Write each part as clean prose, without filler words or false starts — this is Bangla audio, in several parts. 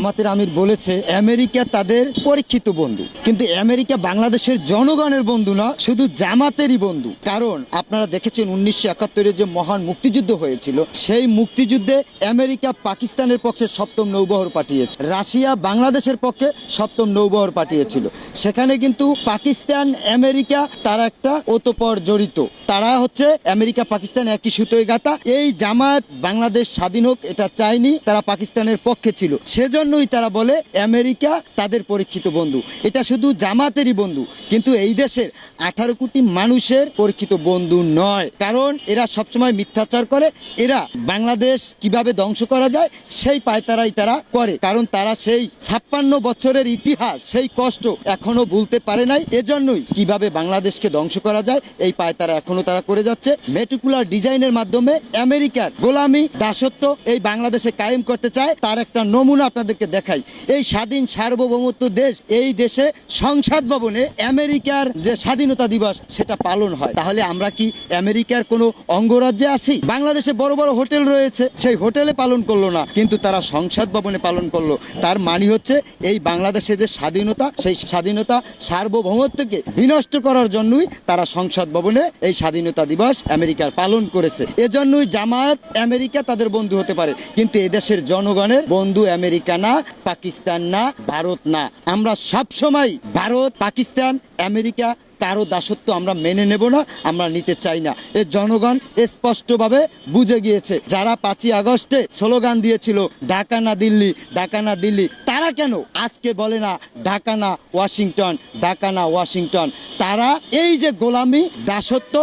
জামাতের আমির বলেছে আমেরিকা তাদের পরীক্ষিত বন্ধু, কিন্তু আমেরিকা বাংলাদেশের জনগণের বন্ধু না, শুধু জামাতেরই বন্ধু। কারণ আপনারা দেখেছেন 1971-এ যে মহান মুক্তিযুদ্ধ হয়েছিল, সেই মুক্তিযুদ্ধে আমেরিকা পাকিস্তানের পক্ষে সপ্তম নৌবহর পাঠিয়েছে, রাশিয়া বাংলাদেশের পক্ষে সপ্তম নৌবহর পাঠিয়েছিল। সেখানে কিন্তু পাকিস্তান আমেরিকা তারা একটা ওতপ্রোত জড়িত, তারা হচ্ছে আমেরিকা পাকিস্তান একই সুতোয় গাঁথা। এই জামাত বাংলাদেশ স্বাধীন হোক এটা চায়নি, তারা পাকিস্তানের পক্ষে ছিল, সেজন্যই তারা বলে আমেরিকা তাদের পরীক্ষিত বন্ধু। এটা শুধু জামাতেরই বন্ধু, কিন্তু এই দেশের 18 কোটি মানুষের পরীক্ষিত বন্ধু নয়। কারণ এরা সবসময় মিথ্যাচার করে, এরা বাংলাদেশ কিভাবে ধ্বংস করা যায় সেই পায়তারাই তারা করে। কারণ তারা সেই 56 বছরের ইতিহাস, সেই কষ্ট এখনো ভুলতে পারে নাই। এজন্যই কিভাবে বাংলাদেশকে ধ্বংস করা যায় এই পায়তারা এখনো তারা করে যাচ্ছে। মেটিকুলার ডিজাইনের মাধ্যমে আমেরিকার গোলামি দাসত্ব এই বাংলাদেশে কায়েম করতে চায়। তার একটা নমুনা আপনাদেরকে দেখাই। এই স্বাধীন সার্বভৌমত্ব দেশ, এই দেশে সংসদ ভবনে আমেরিকার যে স্বাধীনতা দিবস সেটা পালন হয়। তাহলে আমরা কি আমেরিকার কোনো অঙ্গরাজ্যে আছি? বাংলাদেশে বড় বড় হোটেল রয়েছে, সেই হোটেলে পালন করলো না, কিন্তু তারা সংসদ ভবনে পালন করলো। তার মানে হচ্ছে এই বাংলাদেশে যে স্বাধীনতা, সেই স্বাধীনতা সার্বভৌমত্বকে বিনষ্ট করার জন্যই তারা সংসদ ভবনে এই স্বাধীনতা দিবস আমেরিকার পালন করেছে। এজন্যই জামাত আমেরিকা তাদের বন্ধু হতে পারে, কিন্তু এদেশের জনগণের বন্ধু আমেরিকা না, পাকিস্তান না, ভারত না। আমরা সবসময় ভারত, পাকিস্তান, আমেরিকা কারো দাসত্ব আমরা মেনে নেব না, আমরা নিতে চাই না। এ জনগণ স্পষ্টভাবে বুঝে গিয়েছে। যারা 5ই আগস্টে স্লোগান দিয়েছিল ঢাকা না দিল্লি, ঢাকা না দিল্লি, তারা কেন আজকে বলে না ঢাকা না ওয়াশিংটন, ঢাকা না ওয়াশিংটন? তারা এই যে গোলামি, দাসত্ব,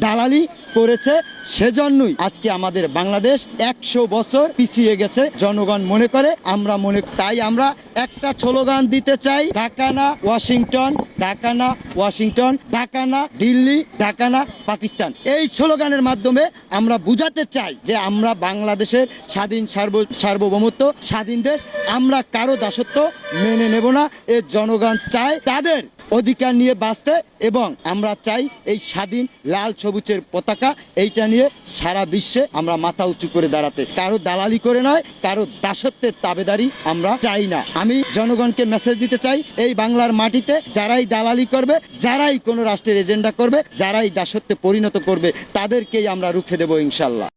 দালালি করেছে, সেজন্যই আজকে আমাদের বাংলাদেশ 100 বছর পিছিয়ে গেছে। জনগণ মনে করে, আমরা তাই আমরা একটা স্লোগান দিতে চাই, ঢাকা না ওয়াশিংটন, ঢাকা না ওয়াশিংটন, ঢাকা না দিল্লি, ঢাকা না পাকিস্তান। এই স্লোগানের মাধ্যমে আমরা বুঝাতে চাই যে আমরা বাংলাদেশের স্বাধীন সার্বভৌমত্ব, স্বাধীন দেশ, আমরা কারো দাসত্ব মেনে নেব না। এই জনগণ চায় তাদের অধিকার নিয়ে বাঁচতে, এবং আমরা চাই এই স্বাধীন লাল সবুজের পতাকা এইটা নিয়ে সারা বিশ্বে আমরা মাথা উঁচু করে দাঁড়াতে। কারো দালালি করে নয়, কারো দাসত্বের তাবেদারি আমরা চাই না। আমি জনগণকে মেসেজ দিতে চাই, এই বাংলার মাটিতে যারাই দালালি করবে, যারাই কোনো রাষ্ট্রের এজেন্ডা করবে, যারাই দাসত্বে পরিণত করবে, তাদেরকেই আমরা রুখে দেব ইনশাল্লাহ।